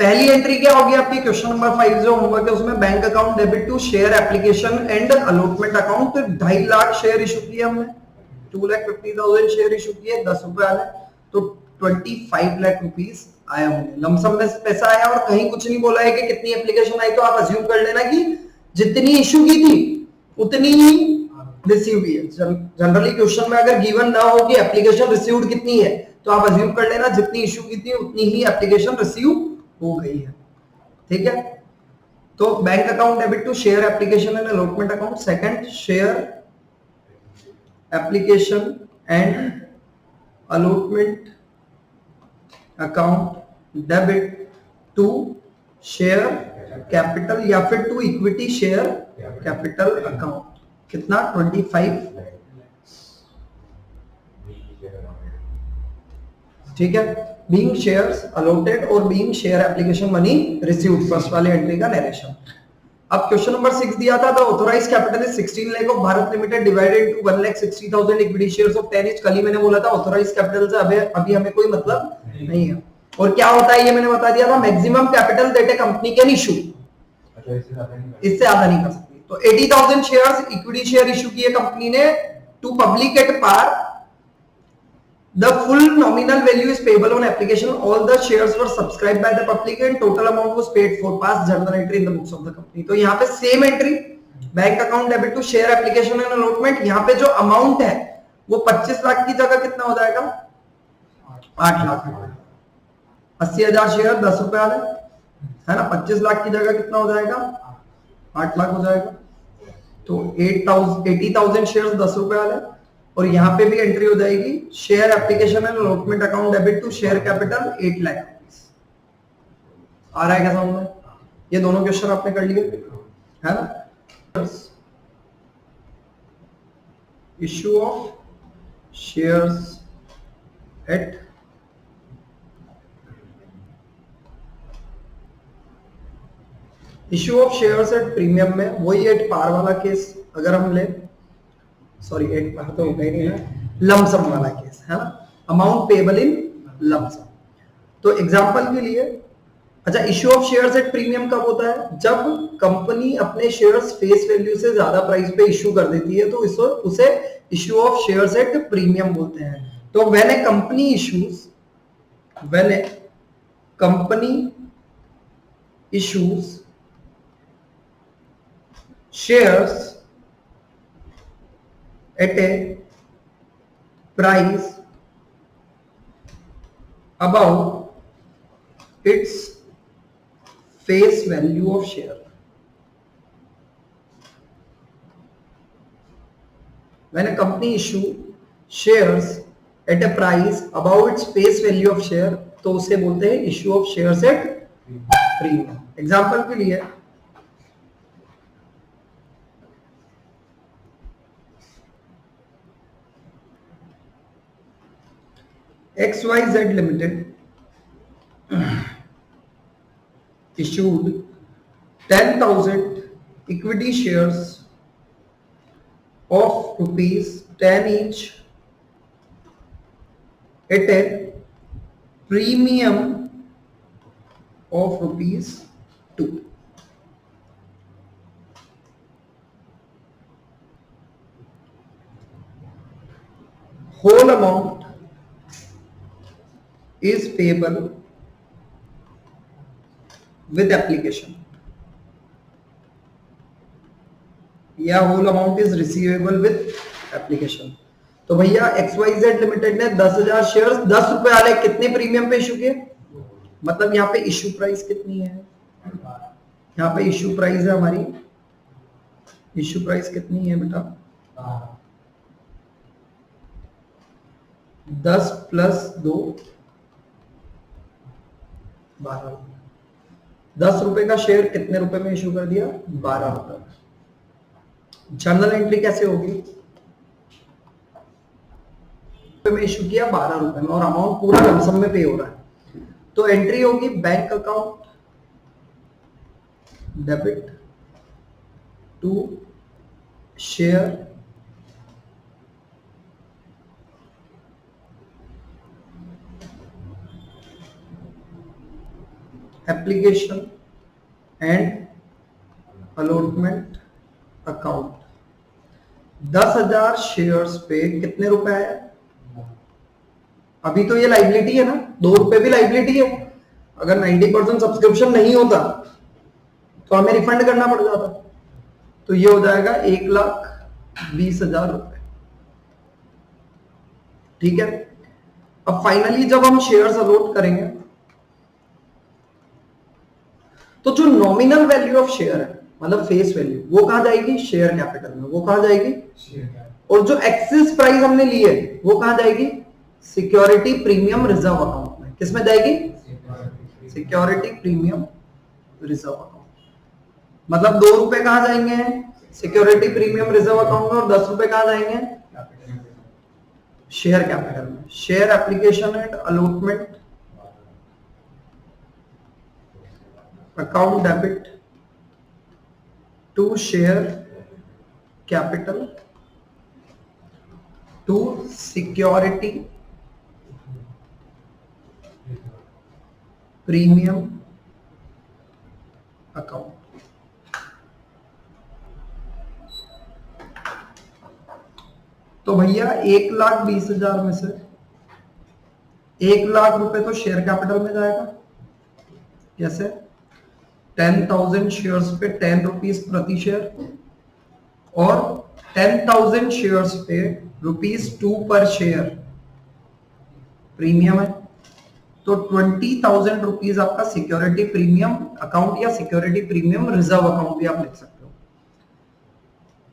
पहली एंट्री क्या होगी आपकी, क्वेश्चन नंबर 5 जो होमवर्क है उसमें bank account debit to share application and allotment account. 2.5 lakh share issue किए हमने, 2,50,000 शेयर इशू किए, 10 रुपए आए, तो 25 लाख रुपीस आया होंगे। लमसम में पैसा आया और कहीं कुछ नहीं बोला है कि कितनी एप्लीकेशन आई, तो आप अज्यूम कर लेना कि जितनी इशू की थी उतनी ही रिसीव की है। जनरली क्वेश्चन में अगर गिवन ना हो कि एप्लीकेशन रिसीव्ड कितनी है, तो आप अज्यूम कर लेना जितनी इशू की थी उतनी ही एप्लीकेशन रिसीव हो गई है। ठीक है, तो bank account debit to share application and allotment account. Second, share application and allotment account debit to share capital या फिर to equity share capital account. कितना, 25। ठीक है, बीइंग शेयर्स अलॉटेड और being share application money received, first वाले entry का narration. अब question number 6 दिया था, the authorised capital is 16 lakh of Bharat limited divided into 1,60,000 equity shares of 10 each. कल ही मैंने बोला था ऑथराइज्ड कैपिटल से अभी हमें कोई मतलब नहीं है। और क्या होता है ये मैंने बता दिया था, maximum capital that a company can issue, इससे ज्यादा नहीं कर सकती। तो 80,000 शेयर्स इक्विटी शेयर इशू किए कंपनी ने to public at par. The full nominal value is payable on application. All the shares were subscribed by the public and total amount was paid for. Past journal entry in the books of the company. तो यहाँ पे same entry, bank account debit to share application and allotment. यहाँ पे जो amount है वो 25 लाख की जगह कितना हो जाएगा, 8 लाख। 80,000 शेयर 10 रुपए वाले है ना, 25 लाख की जगह कितना हो जाएगा, 8 लाख हो जाएगा। तो 80,000 शेयर 10 रुपए वाले, और यहां पे भी एंट्री हो जाएगी share application and allotment account debit to share capital 8 lakh rupees. आ रहा है क्या समझ में? ये दोनों क्वेश्चन आपने कर लिए है ना। Issue of shares at issue of shares at premium में वही एट पार वाला केस अगर हम ले, सॉरी एट पार तो होगा ही नहीं है, लमसम वाला केस है ना, अमाउंट पेबल इन लमसम। तो एग्जांपल के लिए, अच्छा issue of shares at premium कब होता है, जब कंपनी अपने शेयर्स फेस वैल्यू से ज्यादा प्राइस पे इशू कर देती है, तो इसको उसे issue of shares at premium बोलते हैं। तो when A company issues shares at a price above its face value of share, when a company issue shares at a price above its face value of share, तो उसे बोलते हैं issue of shares at premium. Example के लिए XYZ Limited issued 10,000 equity shares of ₹10 each at a premium of ₹2. Whole amount is payable with application, या whole amount is receivable with application. तो भैया XYZ limited ने 10,000 shares 10 रुपए वाले कितने premium पे इशू किए, मतलब यहाँ पे इशू प्राइस कितनी है, यहाँ पे इशू प्राइस है हमारी, इशू प्राइस कितनी है बेटा, 10 + 2 12। 10 रुपए का शेयर कितने रुपए में इशू कर दिया, 12 रुपए। जर्नल एंट्री कैसे होगी, में इशू किया 12 रुपए में और अमाउंट पूरा लमसम में पे हो रहा है, तो एंट्री होगी bank account debit to share application and allotment account. 10,000 shares पे कितने रुपए है? अभी तो ये लाइबिलिटी है ना, 2 रुपए भी लाइबिलिटी है। अगर 90% सब्सक्रिप्शन नहीं होता तो हमें रिफंड करना पड़ जाता। तो ये हो जाएगा 1,20,000 रुपए। ठीक है। अब फाइनली जब हम शेयर्स अलॉट करेंगे तो जो नॉमिनल वैल्यू ऑफ शेयर है, मतलब फेस वैल्यू, वो कहां जाएगी? शेयर कैपिटल में। वो कहां जाएगी? और जो एक्सेस प्राइस हमने ली है वो कहां जाएगी? सिक्योरिटी प्रीमियम रिजर्व अकाउंट में। किसमें जाएगी? Security premium reserve account. मतलब 2 रुपए कहां जाएंगे? सिक्योरिटी प्रीमियम रिजर्व अकाउंट में, और 10 रुपए कहां जाएंगे? शेयर कैपिटल में। Share application and allotment account debit to share capital to security premium account. तो भैया 1,20,000 में से 1,00,000 रुपए तो शेयर कैपिटल में जाएगा। कैसे? 10,000 शेयर्स पे 10 रुपीज प्रति शेयर, और 10,000 शेयर्स पे ₹2 पर शेयर प्रीमियम है। तो 20,000 रुपीज आपका सिक्योरिटी प्रीमियम अकाउंट या सिक्योरिटी प्रीमियम रिजर्व अकाउंट भी आप लिख सकते हो।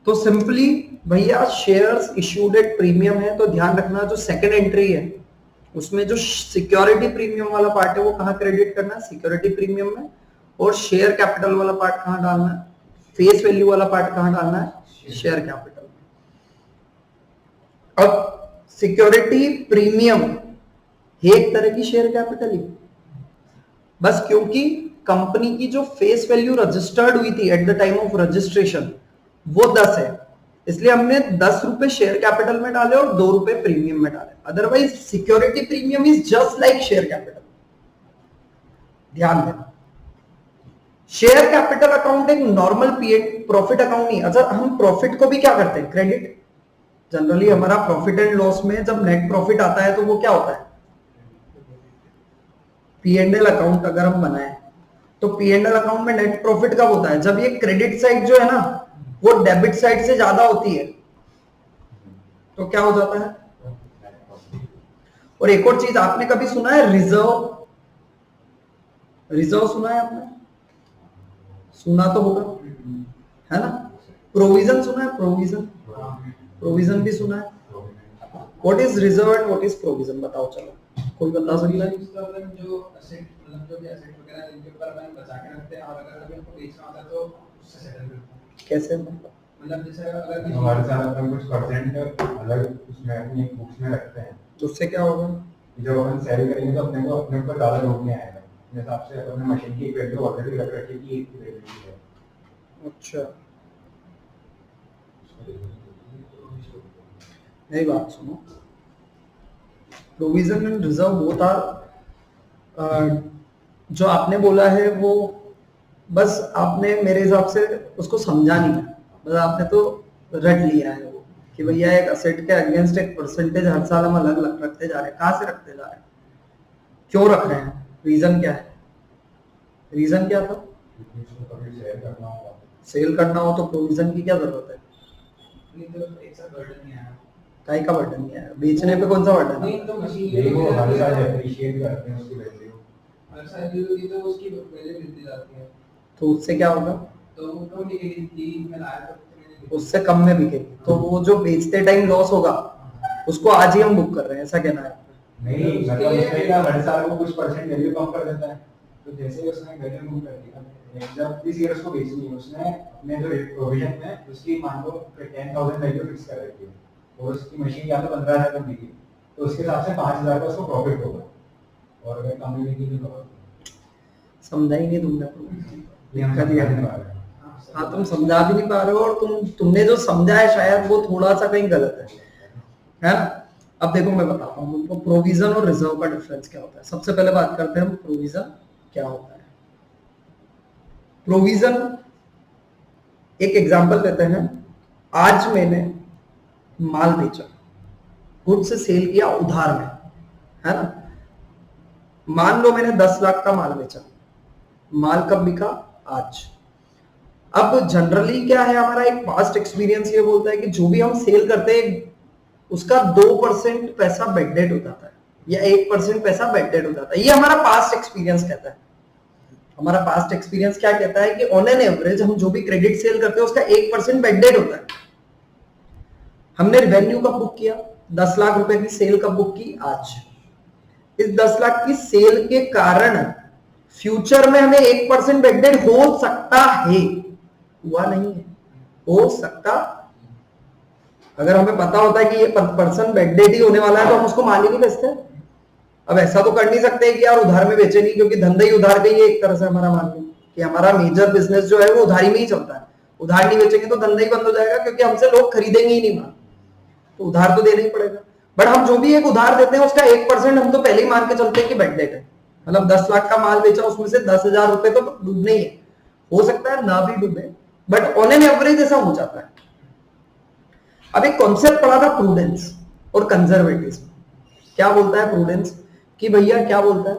तो सिंपली भैया शेयर्स इश्यूड एट प्रीमियम है, तो ध्यान रखना जो सेकंड एंट्री है उसमें जो सिक्योरिटी प्रीमियम वाला पार्ट है वो कहां क्रेडिट करना है? सिक्योरिटी प्रीमियम में। और शेयर कैपिटल वाला पार्ट कहां डालना है? फेस वैल्यू वाला पार्ट कहां डालना है? शेयर कैपिटल में। अब सिक्योरिटी प्रीमियम एक तरह की शेयर कैपिटल ही, बस क्योंकि कंपनी की जो फेस वैल्यू रजिस्टर्ड हुई थी at the time of registration वो 10 है, इसलिए हमने 10 रुपए शेयर कैपिटल में डाले और 2 रुपए प्रीमियम में डाले। Otherwise security premium is just like share capital. ध्यान देना, शेयर कैपिटल अकाउंट एक नॉर्मल प्रॉफिट अकाउंट नहीं। अच्छा, हम प्रॉफिट को भी क्या करते हैं? क्रेडिट। जनरली हमारा प्रॉफिट एंड लॉस में जब नेट प्रॉफिट आता है तो वो क्या होता है? P&L अकाउंट अगर हम बनाए तो P&L अकाउंट में नेट प्रॉफिट कब होता है? जब ये क्रेडिट साइड जो है ना वो डेबिट साइड से ज्यादा होती है, तो क्या हो जाता है? और एक और चीज, आपने कभी सुना है रिजर्व? रिजर्व सुना है आपने? सुना तो होगा, है ना? प्रोविजन सुना है? प्रोविजन, प्रोविजन भी सुना है। What is reserve and what is provision? बताओ, चलो कोई बता सकता है? जो असेट, मतलब जो भी असेट वगैरह जिनके ऊपर अपन बचा के रखते हैं और अगर कभी हमको बेचना होता है तो उससे सेटल करते हैं। कैसे? मतलब जैसे अगर हमारे साथ अपन कुछ परसेंट अलग उसमें अपनी बुक्स में रखते हैं, तो उससे क्या होगा? जब अपन सेल करेंगे तो अपने को अपने ऊपर ज्यादा लोड नहीं आएगा। मेरे हिसाब से अपने मशीन की वैल्यू ऑलरेडी रख रखी की एक वैल्यू है। अच्छा, मेरी बात सुनो, प्रोविजन एंड रिजर्व वो था जो आपने बोला है वो बस आपने मेरे हिसाब से उसको समझा नहीं है, बस आपने तो रट लिया है वो कि भैया एक असेट के अगेंस्ट एक परसेंटेज हर साल हम अलग अलग रखते जा रहे हैं। कहाँ से रखते जा रहे हैं? क्यों रख रहे हैं? रीजन क्या है? रीजन क्या था? सेल करना हो तो प्रोविजन की क्या जरूरत है? एक साथ बर्डन नहीं आया। काहे का बर्डन नहीं आया? बेचने पे कौन सा बर्डन है? नहीं तो मशीन वो हर साल एप्रिशिएट करते हैं उसकी वैल्यू, हर साल जो तो उसकी वैल्यू मिलती जाती है। तो उससे क्या होगा? तो वो तो बिकेगी, 3 में लाया तो उससे कम में बिकेगी, तो वो जो बेचते टाइम लॉस होगा उसको आज ही हम बुक कर रहे हैं, ऐसा कहना है? नहीं मतलब उसमें क्या हर साल वो कुछ परसेंट वैल्यू कम कर देता है। तो जैसे उसने वैल्यू कम कर दी, जब इस ईयर उसको बेचनी है उसने अपने जो प्रोविजन में उसकी मान लो 10,000 वैल्यू फिक्स कर रखी है और उसकी मशीन या तो 15,000 कम बिकी, तो उसके हिसाब से 5,000 का उसको प्रॉफिट होगा, और अगर कम बिकी तो समझा ही नहीं तुमने तो हाँ, तुम समझा भी नहीं पा रहे हो, और तुमने जो समझा है शायद वो थोड़ा सा कहीं गलत है ना? अब देखो मैं बताता हूँ तुमको प्रोविजन और रिजर्व का डिफरेंस क्या होता है। सबसे पहले बात करते हैं हम प्रोविजन क्या होता है। प्रोविजन, एक एग्जांपल देते हैं। आज मैंने माल बेचा, गुड्स सेल किया उधार में, है ना। मान लो मैंने 10 लाख का माल बेचा, माल कब बिका? आज। अब जनरली क्या है, हमारा एक पास्ट एक्सपीरियंस ये बोलता है कि जो भी हम सेल करते हैं उसका 2% पैसा बैड डेट हो जाता है या 1% पैसा बैड डेट हो जाता है। ये हमारा पास्ट एक्सपीरियंस कहता है। हमारा पास्ट एक्सपीरियंस क्या कहता है कि ऑन एन एवरेज हम जो भी क्रेडिट सेल करते हैं उसका 1% बैड डेट होता है। हमने रेवेन्यू कब बुक किया? 10 लाख रुपए की सेल कब बुक की? आज। इस 10 लाख की सेल के कारण फ्यूचर में हमें 1% बैड डेट हो सकता है, हुआ नहीं है, हो सकता। अगर हमें पता होता है कि ये % बैड डेट ही होने वाला है तो हम उसको माल ही नहीं बेचते। अब ऐसा तो कर नहीं सकते कि यार उधार में बेचे नहीं, क्योंकि धंधा ही उधार का ही है एक तरह से। हमारा मान लो कि हमारा मेजर बिजनेस जो है वो उधारी में ही चलता है। उधार नहीं बेचेंगे तो धंधा ही बंद हो जाएगा, क्योंकि हमसे लोग खरीदेंगे ही नहीं माल, तो उधार तो देना ही पड़ेगा। बट हम जो भी एक उधार देते हैं उसका 1% हम तो पहले ही मान के चलते हैं कि बैड डेट है। मतलब 10 लाख का माल बेचा, उसमें से 10,000 रुपए तो डूबने ही है। हो सकता है ना भी डूबे, बट ऑन एन एवरेज ऐसा हो जाता है। अब एक कॉन्सेप्ट पढ़ा था प्रूडेंस और कंजर्वेटिज्म। क्या बोलता है प्रूडेंस? कि भैया क्या बोलता है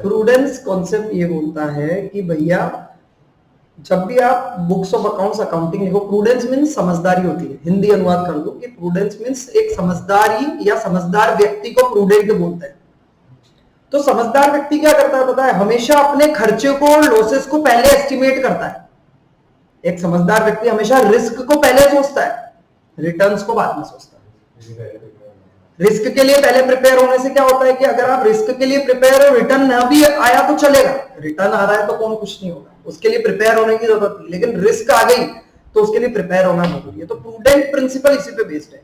प्रूडेंस? कॉन्सेप्ट ये बोलता है कि भैया जब भी आप बुक्स ऑफ अकाउंट्स अकाउंटिंग लिखो, प्रूडेंस मींस समझदारी होती है। हिंदी अनुवाद कर दो कि प्रूडेंस मींस एक समझदारी या समझदार व्यक्ति को प्रूडेंट बोलते हैं। तो समझदार व्यक्ति क्या करता है पता है? हमेशा अपने खर्चे को, लॉसेस को पहले एस्टिमेट करता है। एक समझदार व्यक्ति हमेशा रिस्क को पहले सोचता है, रिटर्न्स को बाद में सोचता है। रिस्क के लिए पहले प्रिपेयर होने से क्या होता है कि अगर आप रिस्क के लिए प्रिपेयर हो, रिटर्न ना भी आया तो चलेगा। रिटर्न आ रहा है तो कौन कुछ नहीं होगा, उसके लिए प्रिपेयर होने की जरूरत नहीं, लेकिन रिस्क आ गई तो उसके लिए प्रिपेयर होना जरूरी है। तो प्रूडेंट प्रिंसिपल इसी पे बेस्ड है।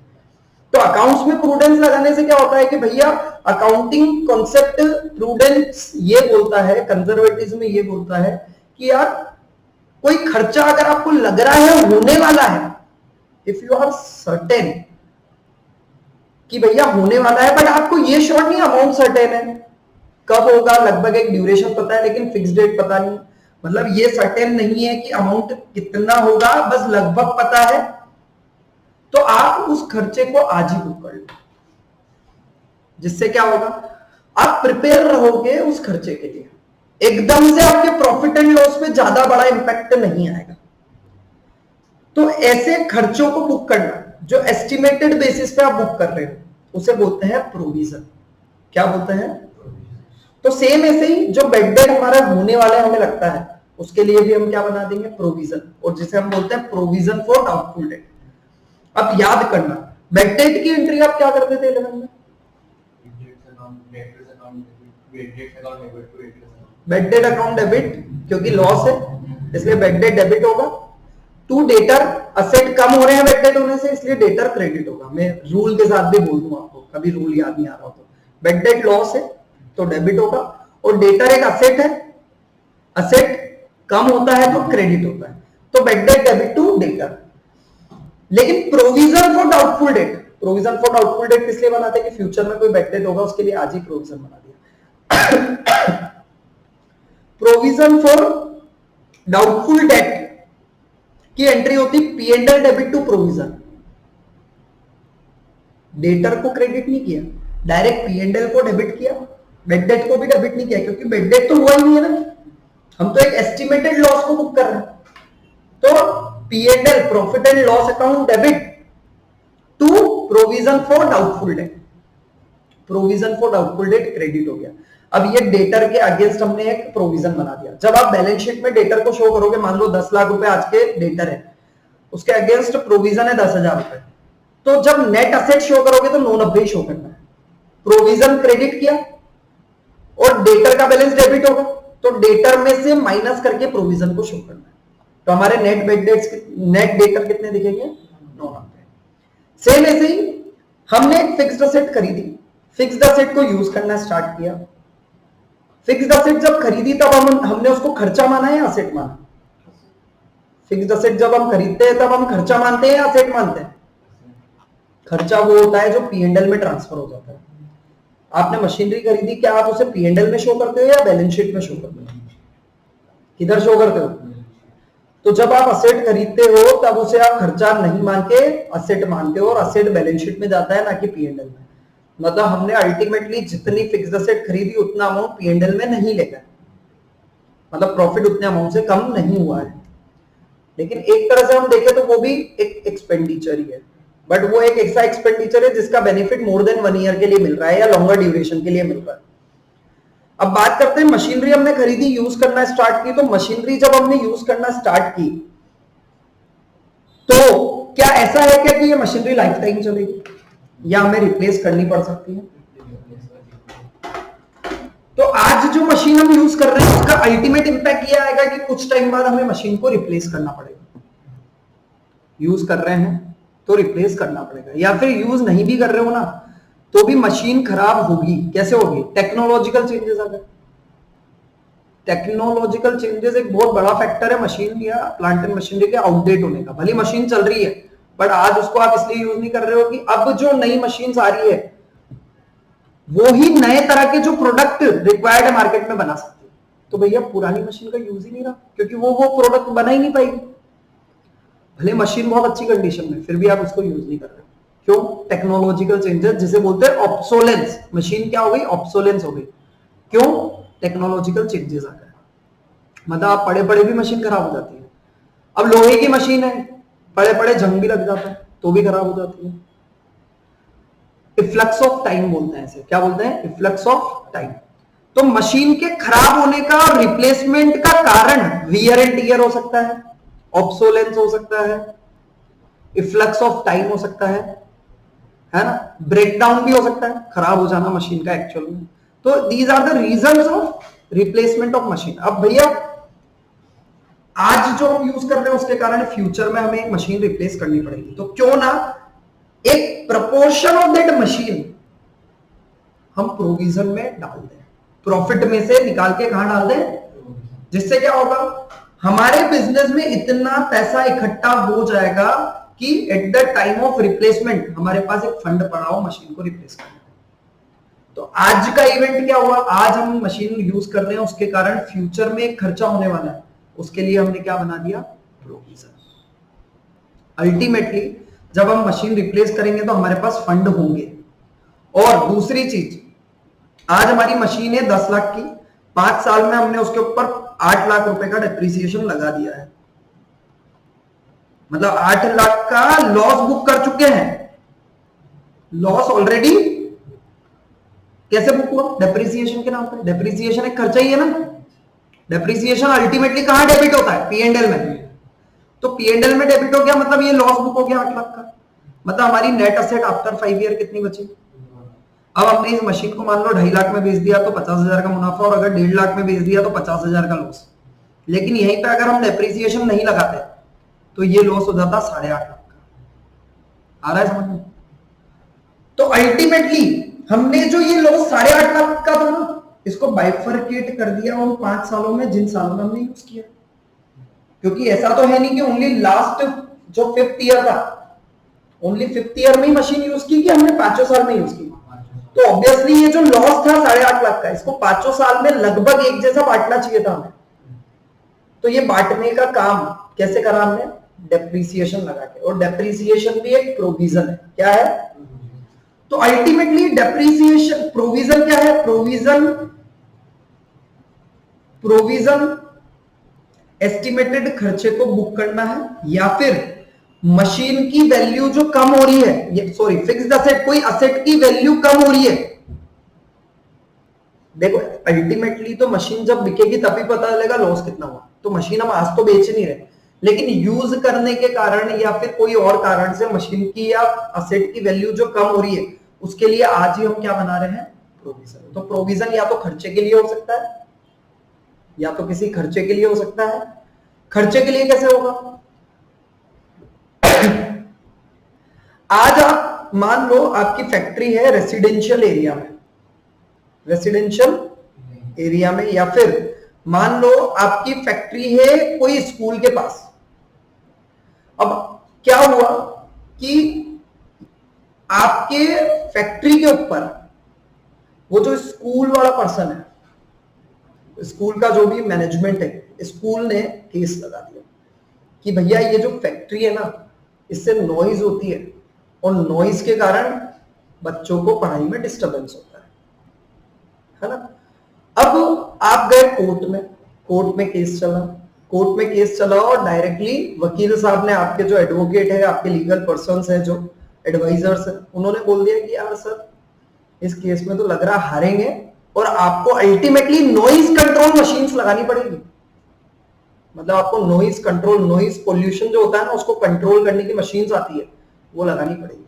तो अकाउंट्स में प्रूडेंस लगाने से क्या होता है कि भैया अकाउंटिंग कॉन्सेप्ट प्रूडेंस ये बोलता है, कंजर्वेटिज्म ये बोलता है कि यार कोई खर्चा अगर आपको लग रहा है होने वाला है, इफ यू आर सर्टेन कि भैया होने वाला है, बट आपको ये श्योर नहीं, अमाउंट सर्टेन है, कब होगा लगभग एक ड्यूरेशन पता है लेकिन फिक्स डेट पता नहीं। मतलब ये सर्टेन नहीं है कि अमाउंट कितना होगा, बस लगभग पता है, तो आप उस खर्चे को आज ही बुक कर लो। जिससे क्या होगा, आप प्रिपेयर रहोगे उस खर्चे के लिए। एकदम से आपके प्रॉफिट एंड लॉस पे ज्यादा बड़ा इंपैक्ट नहीं आएगा। तो ऐसे खर्चों को बुक करना जो एस्टिमेटेड बेसिस पे आप बुक कर रहे हो, उसे बोलते हैं प्रोविजन। क्या बोलते हैं? तो सेम ऐसे ही जो बैड डेट हमारा होने वाला है हमें लगता है, उसके लिए भी हम क्या बना देंगे? प्रोविजन, और जिसे हम बोलते हैं प्रोविजन फॉर डाउटफुल डेट। अब याद करना, बैड डेट की एंट्री आप क्या करते थे 11 में? बैड डेट अकाउंट डेबिट, क्योंकि लॉस है इसलिए बैड डेट डेबिट होगा। टू डेटर, असेट कम हो रहे हैं बैड डेट होने से, इसलिए डेटर क्रेडिट होगा। मैं रूल के साथ भी बोल दूं आपको, कभी रूल याद नहीं आ रहा हो तो। बैड डेट लॉस है तो डेबिट होगा, और डेटर एक असेट है, असेट कम होता है तो क्रेडिट होता है, तो bad debt debit to debtor. लेकिन provision for doubtful debt, provision for doubtful debt किस लिए बनाते हैं कि फ्यूचर में कोई बैड डेट होगा, उसके लिए आज ही प्रोविजन बना दिया। प्रोविजन फॉर डाउटफुल डेट की एंट्री होती P&L debit to provision. Debtor को क्रेडिट नहीं किया, डायरेक्ट P&L को डेबिट किया, बैड डेट को भी डेबिट नहीं किया, क्योंकि बैड डेट तो हुआ ही नहीं है ना, हम तो एक एस्टिमेटेड लॉस को बुक कर रहे हैं। तो P&L, profit and loss account debit to provision for doubtful debt, provision for doubtful debt credit हो गया। अब ये डेटर के अगेंस्ट हमने एक प्रोविजन बना दिया। जब आप बैलेंस शीट में डेटर को शो करोगे, मान लो 10 लाख रुपए आज के डेटर है, उसके अगेंस्ट प्रोविजन है 10,000 रुपए, तो जब नेट असेट शो करोगे तो 990 शो करना है। प्रोविजन क्रेडिट किया और डेटर का बैलेंस डेबिट होगा, तो डेटर में से माइनस करके प्रोविजन को शो करना है। तो हमारे net bad debts, net debtor कितने दिखेंगे? 990। सेम ऐसे ही हमने एक फिक्स्ड असेट खरीदी, फिक्स्ड असेट को यूज करना स्टार्ट किया। फिक्स्ड असेट जब खरीदी तब हमने उसको खर्चा माना है या असेट माना? फिक्स्ड असेट जब हम खरीदते हैं तब हम खर्चा मानते हैं या असेट मानते हैं? खर्चा वो होता है जो P&L में ट्रांसफर हो जाता है। आपने मशीनरी खरीदी, क्या आप उसे P&L में शो करते हो या बैलेंस शीट में शो करते हो? किधर शो करते हो? तो जब आप असेट खरीदते हो तब उसे आप खर्चा नहीं मान के असेट मानते हो, और असेट बैलेंस शीट में जाता है ना कि P&L में। मतलब हमने अल्टीमेटली जितनी फिक्स्ड असेट खरीदी उतना अमाउंट P&L में नहीं लेगा, मतलब प्रॉफिट उतने अमाउंट से कम नहीं हुआ है। लेकिन एक तरह से हम देखें तो वो भी एक एक्सपेंडिचर ही है, बट वो एक ऐसा एक्सपेंडिचर है जिसका बेनिफिट मोर देन 1 ईयर के लिए मिल रहा है या लॉन्गर ड्यूरेशन के लिए मिल रहा है। अब बात करते हैं मशीनरी हमने खरीदी, यूज करना स्टार्ट की। तो मशीनरी जब हमने यूज करना स्टार्ट की तो क्या ऐसा है क्या कि ये मशीनरी लाइफ टाइम चलेगी या हमें रिप्लेस करनी पड़ सकती है? तो आज जो मशीन हम यूज कर रहे हैं उसका अल्टीमेट इंपैक्ट ये आएगा कि कुछ टाइम बाद हमें मशीन को रिप्लेस करना पड़ेगा। यूज कर रहे हैं तो रिप्लेस करना पड़ेगा, या फिर यूज नहीं भी कर रहे हो ना तो भी मशीन खराब होगी। कैसे होगी? टेक्नोलॉजिकल चेंजेस आ गए। टेक्नोलॉजिकल चेंजेस एक बहुत बड़ा फैक्टर है मशीन या प्लांट एंड मशीनरी के आउटडेट होने का। भली मशीन चल रही है बट आज उसको आप इसलिए यूज नहीं कर रहे हो कि अब जो नई मशीन आ रही है वो ही नए तरह के जो प्रोडक्ट रिक्वायर्ड है मार्केट में बना सकती है। तो भैया पुरानी मशीन का यूज ही नहीं रहा, क्योंकि वो प्रोडक्ट बना ही नहीं पाएगी। भले मशीन बहुत अच्छी कंडीशन में फिर भी आप उसको यूज नहीं कर रहे। क्यों? टेक्नोलॉजिकल चेंजेस, जिसे बोलते हैं ऑब्सोलेंस। मशीन क्या हो गई? ऑब्सोलेंस हो गई। क्यों? टेक्नोलॉजिकल चेंजेस आ गए। मतलब आप पड़े पड़े भी मशीन खराब हो जाती है। अब लोहे की मशीन है, पड़े पड़े जंग भी लग जाता है तो भी खराब हो जाती है। इफ्लक्स ऑफ टाइम बोलते हैं इसे। क्या बोलते हैं? Efflux of time. तो मशीन के खराब होने का और रिप्लेसमेंट का कारण वियर एंड टियर हो सकता है, ऑब्सोलेंस हो सकता है, इफ्लक्स ऑफ टाइम हो सकता है ना, ब्रेकडाउन भी हो सकता है, खराब हो जाना मशीन का एक्चुअल में। तो these are the reasons of replacement of machine. अब भैया आज जो हम यूज कर रहे हैं उसके कारण फ्यूचर में हमें एक मशीन रिप्लेस करनी पड़ेगी। तो क्यों ना एक प्रपोर्शन ऑफ दैट मशीन हम प्रोविजन में डाल दें, प्रॉफिट में से निकाल के कहां डाल दें? जिससे क्या होगा? हमारे बिजनेस में इतना पैसा इकट्ठा हो जाएगा कि at the time of replacement हमारे पास एक फंड पड़ा हो मशीन को रिप्लेस करने। तो आज का इवेंट क्या हुआ? आज हम मशीन यूज कर रहे हैं, उसके कारण फ्यूचर में एक खर्चा होने वाला है, उसके लिए हमने क्या बना दिया? प्रोविजन। अल्टीमेटली जब हम मशीन रिप्लेस करेंगे तो हमारे पास फंड होंगे। और दूसरी चीज, आज हमारी मशीन है 10 लाख की, 5 साल में हमने उसके ऊपर 8 लाख रुपए का डेप्रिसिएशन लगा दिया है, मतलब 8 लाख का लॉस बुक कर चुके हैं। लॉस ऑलरेडी कैसे बुक हुआ? डेप्रिसिएशन के नाम पे। डेप्रिसिएशन एक खर्चा ही है ना। डेप्रिसिएशन अल्टीमेटली कहां डेबिट होता है? P&L में। तो P&L में डेबिट हो गया, मतलब ये लॉस बुक हो गया 8 लाख का। मतलब हमारी नेट असेट आफ्टर 5 ईयर कितनी बची? अब हमने इस मशीन को मान लो 2.5 लाख में बेच दिया तो 50,000 का मुनाफा, और अगर 1.5 लाख में बेच दिया तो 50,000 का लॉस। लेकिन यहीं पे अगर हम डेप्रिसिएशन नहीं लगाते तो ये लॉस हो जाता 8.5 लाख का। आ रहा है समझ में? तो अल्टीमेटली हमने जो ये लॉस 8.5 लाख का था ना, इसको बाइफरकेट कर दिया उन 5 सालों में जिन सालों में हमने यूज किया। क्योंकि ऐसा तो है नहीं कि ओनली लास्ट जो 5th ईयर था, ओनली 5th ईयर में ही मशीन यूज की कि हमने 5 साल में यूज की। तो ऑब्वियसली ये जो लॉस था 8.5 लाख का, इसको 5 साल में लगभग एक जैसा बांटना चाहिए था हमें। तो ये बांटने का काम कैसे करा हमने? डेप्रिसिएशन लगा के। और डेप्रिसिएशन भी एक प्रोविजन है। क्या है? तो अल्टीमेटली डेप्रिसिएशन प्रोविजन क्या है? प्रोविजन एस्टिमेटेड खर्चे को बुक करना है, या फिर मशीन की वैल्यू जो कम हो रही है, ये सॉरी फिक्स्ड असेट, कोई असेट की वैल्यू कम हो रही है। देखो अल्टीमेटली तो मशीन जब बिकेगी तभी पता चलेगा लॉस कितना हुआ। तो मशीन हम आज तो बेच नहीं रहे, लेकिन यूज करने के कारण या फिर कोई और कारण से मशीन की या असेट की वैल्यू जो कम हो रही है, उसके लिए आज ही हम क्या बना रहे हैं? प्रोविजन। तो प्रोविजन या तो खर्चे के लिए हो सकता है या तो किसी खर्चे के लिए हो सकता है। खर्चे के लिए कैसे होगा? आज आप मान लो आपकी फैक्ट्री है रेसिडेंशियल एरिया में, या फिर मान लो आपकी फैक्ट्री है कोई स्कूल के पास। अब क्या हुआ कि आपके फैक्ट्री के ऊपर वो जो स्कूल वाला पर्सन है, स्कूल का जो भी मैनेजमेंट है, स्कूल ने केस लगा दिया कि भैया ये जो फैक्ट्री है ना, इससे नॉइज होती है और नॉइज के कारण बच्चों को पढ़ाई में डिस्टरबेंस होता है ना। अब आप गए कोर्ट में केस चला और डायरेक्टली वकील साहब ने, आपके जो एडवोकेट है, आपके लीगल पर्सन्स है, जो एडवाइजर्स है, उन्होंने बोल दिया कि यार सर इस केस में तो लग रहा हारेंगे और आपको अल्टीमेटली नॉइज कंट्रोल मशीन्स लगानी पड़ेगी। मतलब आपको नॉइज कंट्रोल, नॉइज पोल्यूशन जो होता है ना, उसको कंट्रोल करने की मशीन्स आती है, वो लगानी पड़ेगी।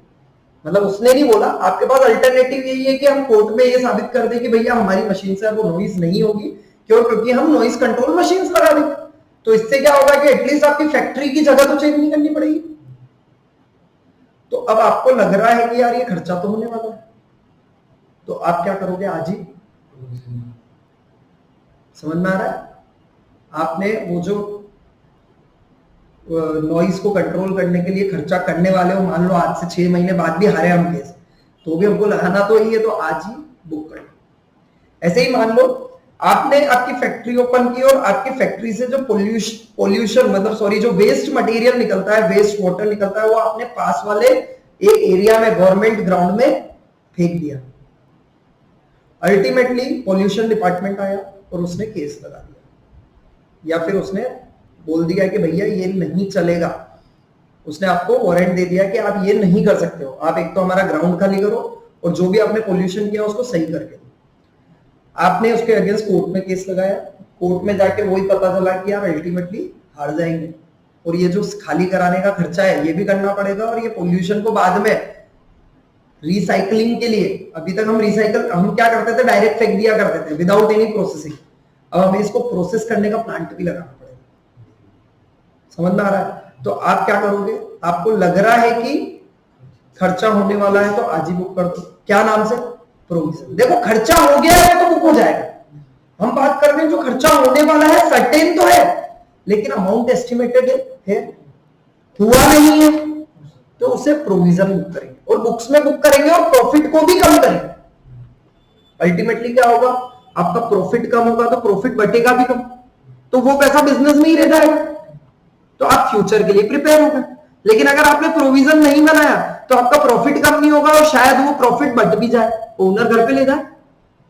मतलब उसने नहीं बोला, आपके पास अल्टरनेटिव यही है कि हम कोर्ट में ये साबित कर दें कि भैया हमारी मशीन से वो नॉइज नहीं होगी, क्योंकि हम नॉइज कंट्रोल मशीन्स लगा देंगे। तो इससे क्या होगा कि एटलीस्ट आपकी फैक्ट्री की जगह तो चेंज नहीं करनी पड़ेगी। तो अब आपको लग रहा है कि यार ये खर्चा तो होने वाला है, तो आप क्या करोगे? आज ही समझ में आ रहा है? आपने वो जो नॉइज को कंट्रोल करने के लिए खर्चा करने वाले हो, मान लो आज से 6 महीने बाद भी हारे हम केस, तो भी हमको लगाना तो ही है, तो आज ही बुक कर लो। ऐसे ही मान लो आपने आपकी फैक्ट्री ओपन की और आपकी फैक्ट्री से जो पोल्यूशन मतलब सॉरी जो वेस्ट मटेरियल निकलता है, वेस्ट वाटर निकलता है, वो आपने पास वाले एक एरिया में गवर्नमेंट ग्राउंड में फेंक दिया। अल्टीमेटली पोल्यूशन डिपार्टमेंट आया और उसने केस लगा दिया, या फिर उसने बोल दिया कि भैया ये नहीं चलेगा, उसने आपको वारंट दे दिया कि आप ये नहीं कर सकते हो, आप एक तो हमारा ग्राउंड खाली करो और जो भी आपने पोल्यूशन किया उसको सही करके दो। आपने उसके अगेंस्ट कोर्ट में केस लगाया, कोर्ट में जाके वही पता चला कि यार अल्टीमेटली हार जाएंगे और ये जो खाली कराने का खर्चा है ये भी करना पड़ेगा, और ये पोल्यूशन को बाद में रिसाइकलिंग के लिए, अभी तक हम क्या करते थे, डायरेक्ट फेंक दिया करते थे विदाउट एनी प्रोसेसिंग, अब हमें इसको प्रोसेस करने का प्लांट भी लगाना पड़ेगा। समझ में आ रहा है? तो आप क्या करोगे? आपको लग रहा है कि खर्चा होने वाला है तो आज ही बुक कर दो। क्या नाम से? प्रोविजन। देखो खर्चा हो गया है तो बुक हो जाएगा। हम बात कर रहे हैं जो खर्चा होने वाला है, सर्टेन तो है लेकिन अमाउंट एस्टिमेटेड है, हुआ नहीं है, तो उसे प्रोविजन बुक करेंगे और बुक्स में बुक करेंगे और प्रॉफिट को भी कम करेंगे। अल्टीमेटली क्या होगा? आपका प्रॉफिट कम होगा तो प्रॉफिट बटेगा भी कम, तो वो पैसा बिजनेस में ही रह जाएगा, तो आप फ्यूचर के लिए प्रिपेयर हो गए। लेकिन अगर आपने प्रोविजन नहीं बनाया तो आपका प्रॉफिट कम नहीं होगा और शायद वो प्रॉफिट बट भी जाए, ओनर घर पे ले जाए,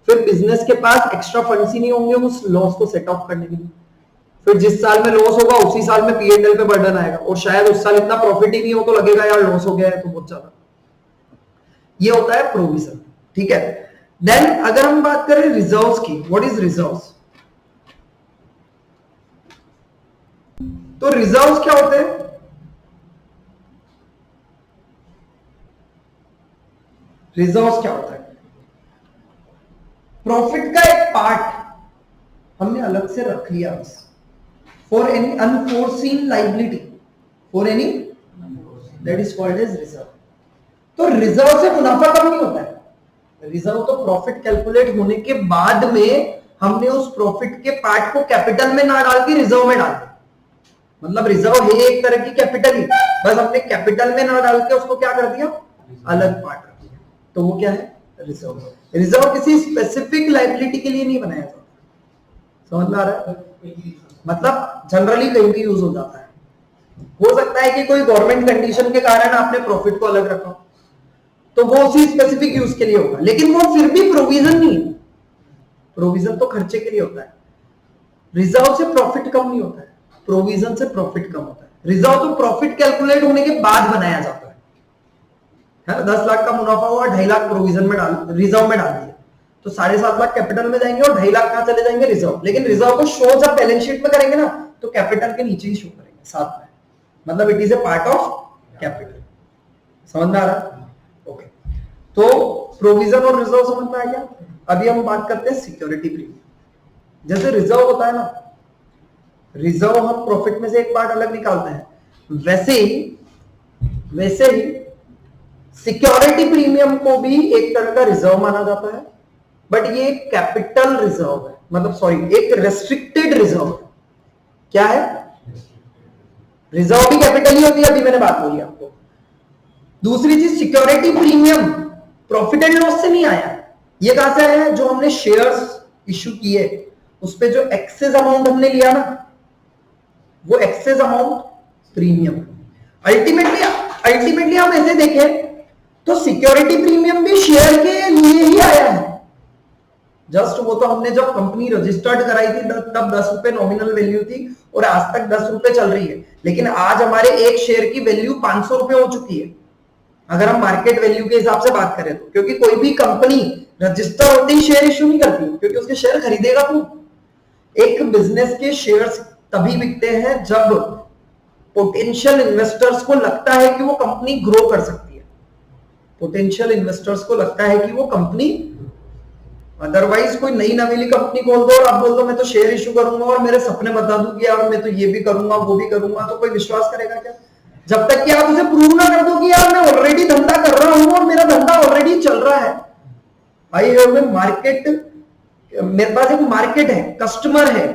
फिर बिजनेस के पास एक्स्ट्रा फंड्स ही नहीं होंगे उस लॉस को सेट ऑफ करने के लिए। फिर जिस साल में लॉस होगा उसी साल में P&L पे बर्डन आएगा और शायद उस साल इतना प्रॉफिट ही नहीं हो तो लगेगा यार लॉस हो गया है तो बहुत ज्यादा। ये होता है प्रोविजन। ठीक है, देन अगर हम बात करें रिजर्व्स की, व्हाट इज रिजर्व्स? तो रिजर्व्स क्या होते हैं? रिजर्व्स क्या होता है? प्रॉफिट का एक पार्ट हमने अलग से रख लिया बस, for any unforeseen liability, for any, that is called as reserve. तो रिजर्व से मुनाफा कम नहीं होता है। रिजर्व तो प्रॉफिट कैलकुलेट होने के बाद में हमने उस प्रॉफिट के पार्ट को कैपिटल में ना डाल के रिजर्व में डाल दिया। मतलब रिजर्व है एक तरह की कैपिटल ही, बस हमने कैपिटल में ना डाल के उसको क्या कर दिया, अलग पार्ट रख दिया, तो वो क्या है? रिजर्व। रिजर्व किसी स्पेसिफिक लायबिलिटी के लिए नहीं बनाया जाता। समझ में आ रहा है? मतलब जनरली कहीं भी यूज हो जाता है। हो सकता है कि कोई गवर्नमेंट कंडीशन के कारण आपने प्रॉफिट को अलग रखा तो वो उसी स्पेसिफिक यूज के लिए होगा, लेकिन वो फिर भी प्रोविजन नहीं है। प्रोविजन तो खर्चे के लिए होता है। रिजर्व से प्रॉफिट कम नहीं होता है, प्रोविजन से प्रॉफिट कम होता है। रिजर्व तो प्रॉफिट कैलकुलेट होने के बाद बनाया जाता है। 10 लाख का मुनाफा हुआ, 2.5 लाख प्रोविजन में डाल, रिजर्व में डाल दिया, तो 7.5 लाख कैपिटल में जाएंगे और 2.5 लाख कहां चले जाएंगे? रिजर्व। लेकिन रिजर्व को शो जब बैलेंस शीट में करेंगे ना तो कैपिटल के नीचे ही शो करेंगे साथ में, मतलब it is a part of capital. समझ में आ रहा है? ओके, तो प्रोविजन और रिजर्व समझ में आ गया। अभी हम बात करते हैं सिक्योरिटी प्रीमियम। जैसे रिजर्व होता है ना, रिजर्व हम प्रॉफिट में से एक पार्ट अलग निकालते हैं, वैसे ही सिक्योरिटी प्रीमियम को भी एक तरह का रिजर्व माना जाता है, बट ये कैपिटल रिजर्व है, मतलब सॉरी एक रेस्ट्रिक्टेड रिजर्व है। क्या है? रिजर्व भी कैपिटल ही होती है, अभी मैंने बात बोली आपको। दूसरी चीज, security premium profit and loss से नहीं आया, ये कहां से आया है? जो हमने शेयर्स इश्यू किए उस पे जो एक्सेस अमाउंट हमने लिया ना, वो एक्सेस अमाउंट प्रीमियम। अल्टीमेटली हम ऐसे देखें तो सिक्योरिटी प्रीमियम भी शेयर के लिए ही आया है। जस्ट वो तो हमने जब कंपनी रजिस्टर्ड कराई थी तब 10 रुपए नॉमिनल वैल्यू थी और आज तक 10 रुपए चल रही है, लेकिन आज हमारे एक शेयर की वैल्यू 500 रुपए हो चुकी है अगर हम मार्केट वैल्यू के हिसाब से बात करें तो, क्योंकि कोई भी कंपनी रजिस्टर होते ही शेयर इश्यू नहीं करती, क्योंकि उसके शेयर खरीदेगा कौन? एक बिजनेस के शेयर्स तभी बिकते हैं जब पोटेंशियल इन्वेस्टर्स को लगता है कि वो कंपनी ग्रो कर सकती है, पोटेंशियल इन्वेस्टर्स को लगता है कि वो कंपनी, अदरवाइज कोई नई नवेली कंपनी खोल दो और आप बोल दो मैं तो शेयर इश्यू करूंगा और मेरे सपने बता दूंगी और मैं तो ये भी करूंगा वो भी करूंगा, तो कोई विश्वास करेगा क्या? जब तक कि आप उसे प्रूव ना कर दो कि यार मैं ऑलरेडी धंधा कर रहा हूं और मेरा धंधा ऑलरेडी चल रहा है। भाई मार्केट, मेरे पास एक मार्केट है, कस्टमर है,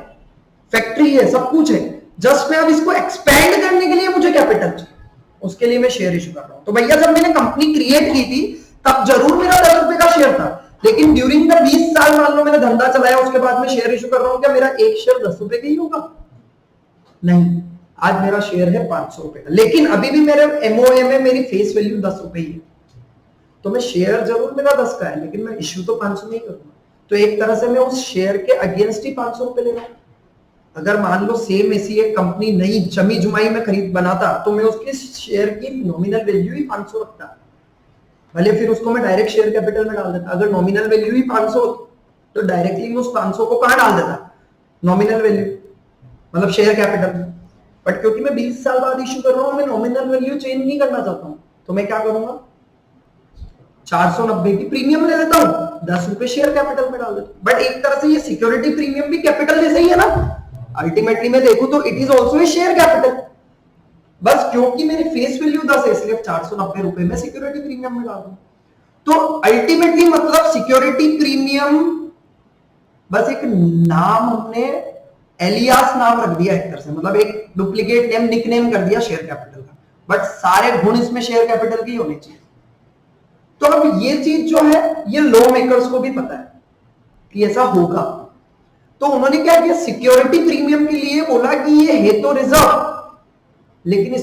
फैक्ट्री है, सब कुछ है, जस्ट मैं अब इसको एक्सपैंड करने के लिए मुझे कैपिटल चाहिए, उसके लिए मैं शेयर इश्यू कर रहा हूं। तो भैया जब मैंने कंपनी क्रिएट की थी तब जरूर मेरा 10 रुपए का शेयर था, लेकिन ड्यूरिंग द 20 साल मान लो मैंने धंधा चलाया, उसके बाद में शेयर इश्यू कर रहा हूं, क्या मेरा एक शेयर 10 रुपए का ही होगा? नहीं, आज मेरा शेयर है 500 रुपए का, लेकिन अभी भी मेरे एमओए में मेरी फेस वैल्यू 10 रुपए ही है, तो मैं शेयर जरूर मेरा 10 का है, लेकिन मैं इश्यू तो 500 में ही करूंगा। तो एक तरह से मैं उस शेयर के अगेंस्ट ही 500 रुपए ले रहा हूं। अगर मान लो सेम ऐसी एक कंपनी नई जमी जुमाई में खरीद बनाता तो मैं उसके शेयर की नॉमिनल वैल्यू ही 500 रखता, भले फिर उसको मैं डायरेक्ट शेयर कैपिटल में डाल देता। अगर नॉमिनल वैल्यू ही 500 तो डायरेक्टली मैं उस 500 को कहां डाल देता? नॉमिनल वैल्यू, मतलब शेयर कैपिटल में। बट क्योंकि मैं 20 साल बाद इश्यू कर रहा हूं, मैं नॉमिनल वैल्यू चेंज नहीं करना चाहता हूं, तो मैं क्या करूंगा? 490 की प्रीमियम ले लेता हूं, 10 रुपए शेयर कैपिटल में डाल देता हूं। बट एक तरह से ये सिक्योरिटी प्रीमियम भी कैपिटल जैसे ही है ना, अल्टीमेटली मैं देखूं तो it is also a share capital, बस क्योंकि मेरी फेस वैल्यू 10 है इसलिए 490 रुपए में सिक्योरिटी प्रीमियम में डाल दूं। तो अल्टीमेटली मतलब सिक्योरिटी प्रीमियम बस एक नाम, हमने एलियास नाम रख दिया एक तरह से, मतलब एक डुप्लीकेट नेम, निकनेम कर दिया शेयर कैपिटल का, बट सारे गुण इसमें शेयर कैपिटल के ही होने चाहिए। तो अब ये चीज जो है ये लॉ मेकर्स को भी पता है कि ऐसा होगा, तो उन्होंने क्या किया? सिक्योरिटी प्रीमियम के लिए बोला कि ये है तो रिजर्व, लेकिन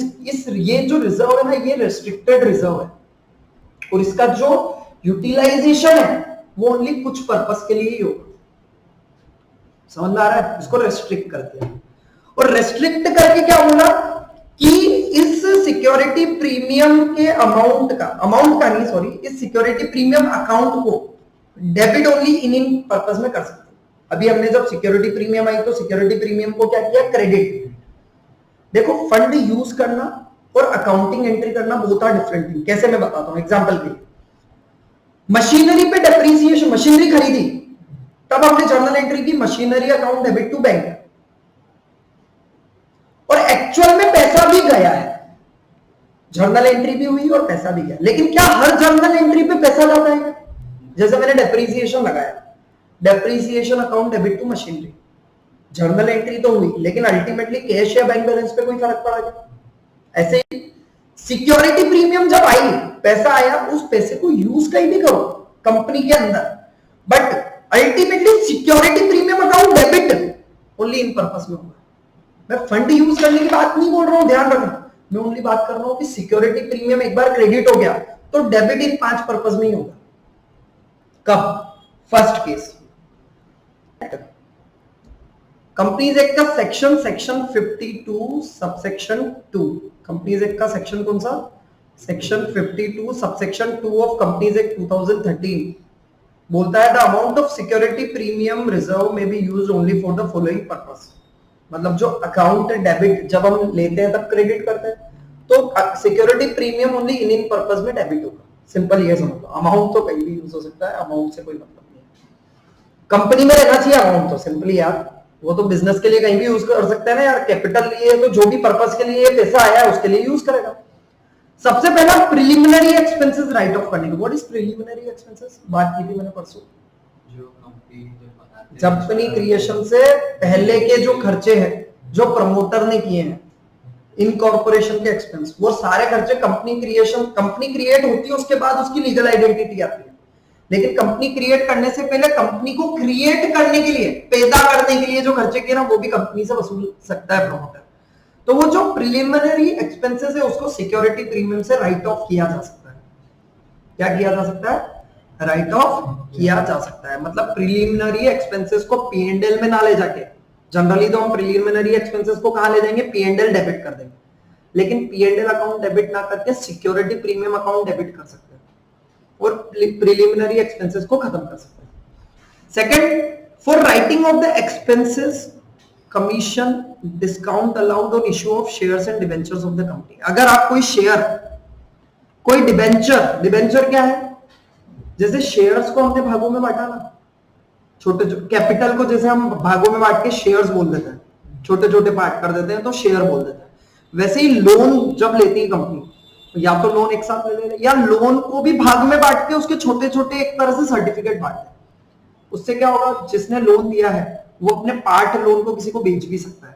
ये जो रिजर्व है ना, ये रेस्ट्रिक्टेड रिजर्व है और इसका जो यूटिलाइजेशन है वो ओनली कुछ पर्पस के लिए ही होगा। समझ में आ रहा है? इसको रेस्ट्रिक्ट कर दिया, और रेस्ट्रिक्ट करके क्या बोला कि इस सिक्योरिटी प्रीमियम के अमाउंट का नहीं, सॉरी, इस सिक्योरिटी प्रीमियम अकाउंट को डेबिट ओनली इन पर्पस में कर सकते हैं। अभी हमने जब सिक्योरिटी प्रीमियम आई तो सिक्योरिटी प्रीमियम को क्या किया? क्रेडिट। देखो, फंड यूज करना और अकाउंटिंग एंट्री करना बोथ आर डिफरेंट थिंग। कैसे मैं बताता हूं एग्जांपल के लिए, मशीनरी पे डेप्रिसिएशन, मशीनरी खरीदी तब हमने जर्नल एंट्री की machinery account debit to bank, और एक्चुअल में पैसा भी गया है, जर्नल एंट्री भी हुई और पैसा भी गया, लेकिन क्या हर जर्नल एंट्री पे पैसा जाता है? जैसे मैंने डेप्रिसिएशन लगाया, depreciation account debit to machinery, journal entry तो हुई लेकिन अल्टीमेटली कैश या बैंक बैलेंस पे कोई फर्क पड़ा क्या? ऐसे ही सिक्योरिटी प्रीमियम जब आई, पैसा आया, उस पैसे को यूज कहीं भी करो कंपनी के अंदर, but ultimately security premium account debit only in purpose में होगा। मैं फंड यूज करने की बात नहीं बोल रहा हूं, ध्यान रखना, मैं ओनली बात कर रहा हूं कि सिक्योरिटी प्रीमियम एक बार क्रेडिट हो गया तो डेबिट इन 5 पर्पस में ही होगा। कब? फर्स्ट केस, कंपनीज एक्ट का सेक्शन 52 सबसेक्शन 2, कंपनीज एक्ट का सेक्शन कौन सा? Section 52 subsection 2 of companies act 2013 बोलता है the amount of security premium reserve में be used only for the following purpose. मतलब जो अकाउंट डेबिट जब हम लेते हैं तब क्रेडिट करते हैं, तो security premium only in purpose में डेबिट होगा। सिंपल ये समझ लो, अमाउंट तो कहीं भी यूज हो सकता है, अमाउंट से कोई मतलब नहीं है। कंपनी में रहना चाहिए अमाउंट तो, सिंपली यार, वो तो बिजनेस के लिए कहीं भी यूज कर सकते हैं ना यार, कैपिटल लिए तो जो भी पर्पस के लिए पैसा आया है उसके लिए यूज करेगा। सबसे पहला प्रिलिमिनरी एक्सपेंसेस राइट ऑफ करने को। What is preliminary expenses? बात की थी मैंने परसों, जो कंपनी जब अपनी क्रिएशन से पहले के जो खर्चे हैं जो प्रमोटर ने किए हैं, इनकॉर्पोरेशन के एक्सपेंस, वो सारे खर्चे कंपनी क्रिएट होती है, उसके बाद उसकी लीगल आइडेंटिटी आती है। लेकिन कंपनी क्रिएट करने से पहले कंपनी को क्रिएट करने के लिए, पैदा करने के लिए जो खर्चे किए ना, वो भी कंपनी से वसूल सकता है प्रमोटर। तो वो जो प्रिलिमिनरी एक्सपेंसेस है उसको सिक्योरिटी प्रीमियम से राइट ऑफ किया जा सकता है। क्या किया जा सकता है? राइट ऑफ किया जा सकता है। मतलब प्रिलिमिनरी एक्सपेंसेस को P&L में ना ले जाके, जनरली तो हम प्रिलिमिनरी एक्सपेंसेस को कहां ले जाएंगे? P&L डेबिट कर देंगे, लेकिन P&L अकाउंट डेबिट ना करके सिक्योरिटी प्रीमियम अकाउंट डेबिट कर सकते हैं और प्रिलिमिनरी एक्सपेंसेस को खत्म कर सकते हैं। Second, for writing of the expenses commission discount allowed on issue of shares and debentures of the company. अगर आप कोई शेयर, कोई डिबेंचर, डिबेंचर क्या है? जैसे शेयर्स को हमने भागों में बांटा ना, छोटे कैपिटल को जैसे हम भागों में बांट के शेयर्स बोल देते हैं, छोटे छोटे पार्ट कर देते हैं तो शेयर बोल देते हैं। वैसे ही लोन जब लेती है कंपनी, या तो लोन एक साथ ले रहे हैं या लोन को भी भाग में बांट के उसके छोटे छोटे एक तरह से सर्टिफिकेट बांटते हैं। उससे क्या होगा? जिसने लोन दिया है वो अपने पार्ट लोन को किसी को बेच भी सकता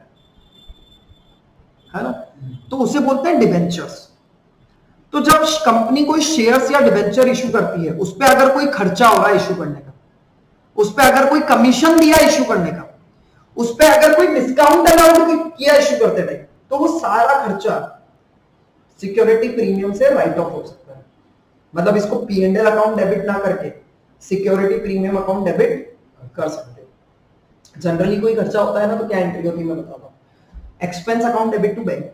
है ना? तो उसे बोलते हैं डिबेंचर्स। तो जब कंपनी कोई शेयर्स या डिबेंचर इशू करती है, उस पर अगर कोई खर्चा हो रहा है इशू करने का, उस पर अगर कोई कमीशन दिया इशू करने का, उस पर अगर कोई डिस्काउंट अलाउड किया इशू करते टाइम, तो वो सारा खर्चा सिक्योरिटी प्रीमियम से राइट ऑफ हो सकता है। मतलब इसको P&L अकाउंट डेबिट ना करके सिक्योरिटी प्रीमियम अकाउंट डेबिट कर सकते हैं। जनरली कोई खर्चा होता है ना, तो क्या एंट्री होती है मैं बताता हूं। Expense account debit to bank,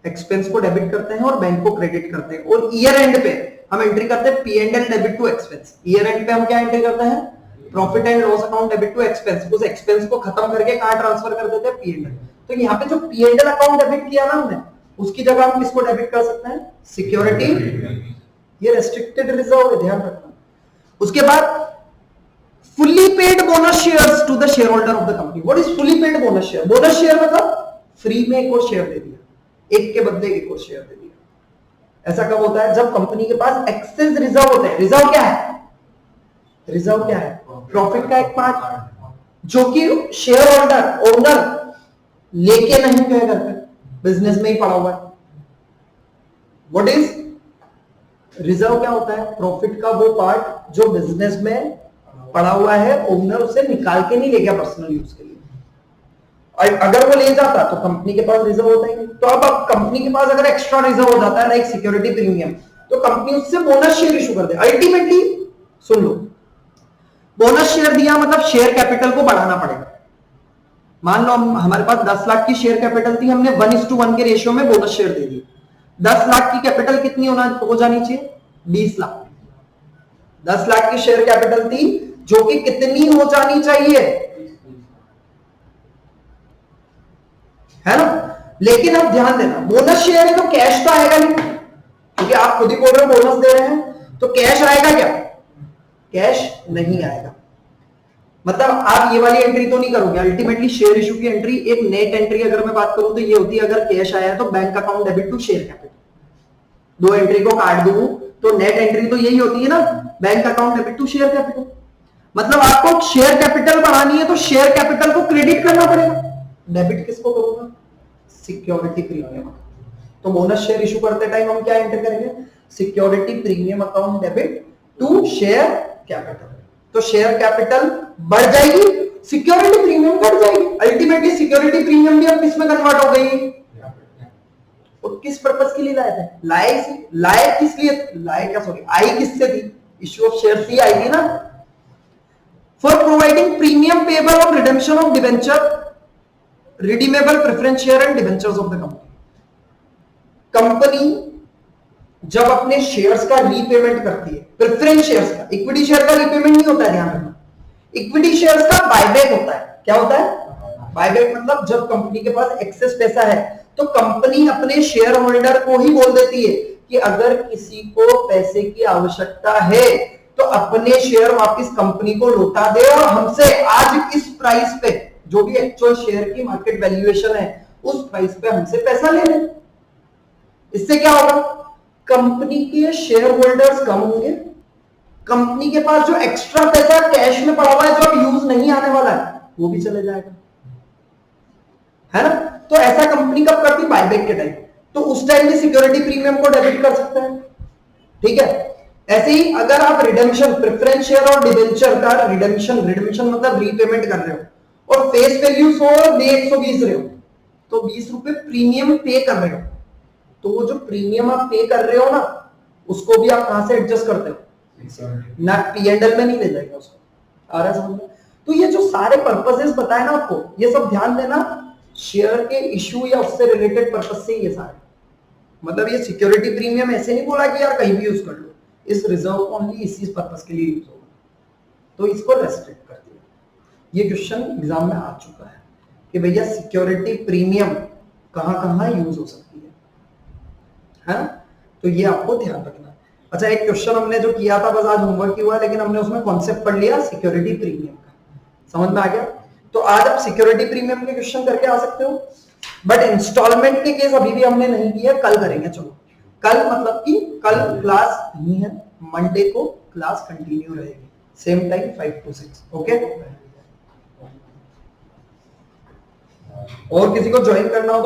expense को डेबिट करते हैं और बैंक को क्रेडिट करते हैं। और ईयर एंड पे हम एंट्री करते हैं P&L debit to expense. Year end पे हम क्या एंट्री करते हैं? Profit and loss account debit to expense. उस एक्सपेंस को खत्म करके कहां ट्रांसफर कर देते हैं? P&L। तो यहाँ पे जो P&L अकाउंट डेबिट किया ना हमने, उसकी जगह हम किसको डेबिट कर सकते हैं? सिक्योरिटी। ये रेस्ट्रिक्टेड रिजर्व है, ध्यान रखना। उसके बाद fully paid bonus shares to the share holder of the company. What is fully paid bonus share? Bonus share मतलब फ्री में एक और शेयर दे दिया, एक के बदले एक और शेयर दे दिया। ऐसा कब होता है? जब कंपनी के पास एक्सेस रिजर्व होते हैं। रिजर्व क्या है? रिजर्व क्या है? प्रॉफिट का एक पार्ट जो कि शेयर होल्डर, ओनर लेके नहीं गए घर पे, बिजनेस में ही पड़ा हुआ है। What is reserve? क्या होता है? प्रॉफिट का वो पार्ट जो बिजनेस में पड़ा हुआ है, ओनर उसे निकाल के नहीं ले गया पर्सनल यूज के लिए। अगर वो ले जाता तो कंपनी के पास रिजर्व होता ही नहीं। तो अब कंपनी के पास अगर एक्स्ट्रा रिजर्व हो जाता है ना, एक सिक्योरिटी प्रीमियम, तो कंपनी उससे बोनस शेयर इशू कर दे। अल्टीमेटली सुन लो, बोनस शेयर दिया मतलब शेयर कैपिटल को बढ़ाना पड़ेगा। मान लो हमारे पास 10 लाख की शेयर कैपिटल थी, हमने 1:1 के रेशियो में बोनस शेयर दे दी। 10 लाख की कैपिटल कितनी हो जानी चाहिए? 20 लाख। 10 लाख की शेयर कैपिटल थी जो कि कितनी हो जानी चाहिए? है ना? लेकिन अब ध्यान देना, बोनस शेयर है तो कैश तो आएगा नहीं, क्योंकि आप खुद ही बोल रहे हो बोनस दे रहे हैं, तो कैश आएगा क्या? कैश नहीं आएगा। मतलब आप ये वाली एंट्री तो नहीं करोगे। अल्टीमेटली शेयर इशू की एंट्री, एक नेट एंट्री अगर मैं बात करूं तो ये होती है, अगर कैश आया तो bank account debit to share capital. दो एंट्री को काट दूं तो नेट एंट्री तो यही होती है ना, bank account debit to share capital. मतलब आपको शेयर कैपिटल बढ़ानी है तो शेयर कैपिटल को क्रेडिट करना पड़ेगा। डेबिट किसको करूंगा? Security premium. तो बोनस शेयर इशू करते टाइम हम क्या एंटर करेंगे? Security premium account debit to share capital. तो शेयर कैपिटल बढ़ जाएगी, सिक्योरिटी प्रीमियम घट जाएगी। अल्टीमेटली सिक्योरिटी प्रीमियम भी अब किस में कन्वर्ट हो गई? और किस पर्पस के लिए लाए थे? लाए किस लिए? लाए क्या, सॉरी, आई किससे थी? इश्यू ऑफ शेयर सी आई थी ना। For providing premium payable on redemption of debenture, redeemable preference share and debentures of the company. Company जब अपने शेयर्स का रीपेमेंट करती है, प्रेफरेंस शेयर्स का, इक्विटी शेयर का रीपेमेंट नहीं होता है, ध्यान रखना। इक्विटी शेयर्स का बायबैक होता है। क्या होता है? बायबैक मतलब जब कंपनी के पास एक्सेस पैसा है तो कंपनी अपने शेयर होल्डर को ही बोल देती है कि अगर किसी को पैसे की आवश्यकता है तो अपने शेयर वापस कंपनी को लौटा दे और हमसे आज इस प्राइस पे, जो भी एक्चुअल शेयर की मार्केट वैल्यूएशन है, उस प्राइस पे हमसे पैसा ले ले। इससे क्या होगा? कंपनी के शेयर होल्डर्स कम होंगे, कंपनी के पास जो एक्स्ट्रा पैसा कैश में पड़ा हुआ है जो अब यूज नहीं आने वाला है वो भी चले जाएगा, है ना? तो ऐसा कंपनी कब करती? बायबैक के टाइम। तो उस टाइम भी सिक्योरिटी प्रीमियम को डेबिट कर सकते हैं। ठीक है, ऐसे ही अगर आप रिडेम्पशन, प्रेफरेंस शेयर और डिबेंचर का रिडेम्पशन मतलब रीपेमेंट कर रहे हो और फेस वैल्यू 100 और डे 120 रहे हो, तो 20 रुपए प्रीमियम पे कर रहे हो, तो वो जो प्रीमियम आप पे कर रहे हो ना, उसको भी आप कहां से एडजस्ट करते हो, ना P&L में नहीं ले जाएगा उसको, आ रहा है समझ में? तो ये जो सारे पर्पसेस बताए ना आपको, ये सब ध्यान देना, शेयर के इशू या उससे रिलेटेड पर्पस से ये सारे, मतलब ये सिक्योरिटी प्रीमियम ऐसे नहीं बोला कि यार कहीं भी यूज कर लो, इस रिजर्व ओनली इसी पर्पस के लिए यूज होगा, तो इसको रेस्ट्रिक्ट कर दिया। ये क्वेश्चन एग्जाम में आ चुका है कि भैया सिक्योरिटी प्रीमियम कहां-कहां यूज हो सकती है, तो ये आपको ध्यान रखना है। अच्छा, एक क्वेश्चन हमने जो किया था, बस आज होमवर्क ही हुआ, लेकिन हमने उसमें कॉन्सेप्ट पढ़ लिया सिक्योरिटी प्रीमियम का, समझ में आ गया? तो आज आप सिक्योरिटी प्रीमियम के क्वेश्चन करके आ सकते हो, बट इंस्टॉलमेंट के केस अभी भी हमने नहीं किया, कल करेंगे। चलो कल मतलब कि कल क्लास नहीं है, मंडे को क्लास कंटिन्यू रहेगी, सेम टाइम 5 to 6, ओके? और किसी को ज्वाइन करना हो तो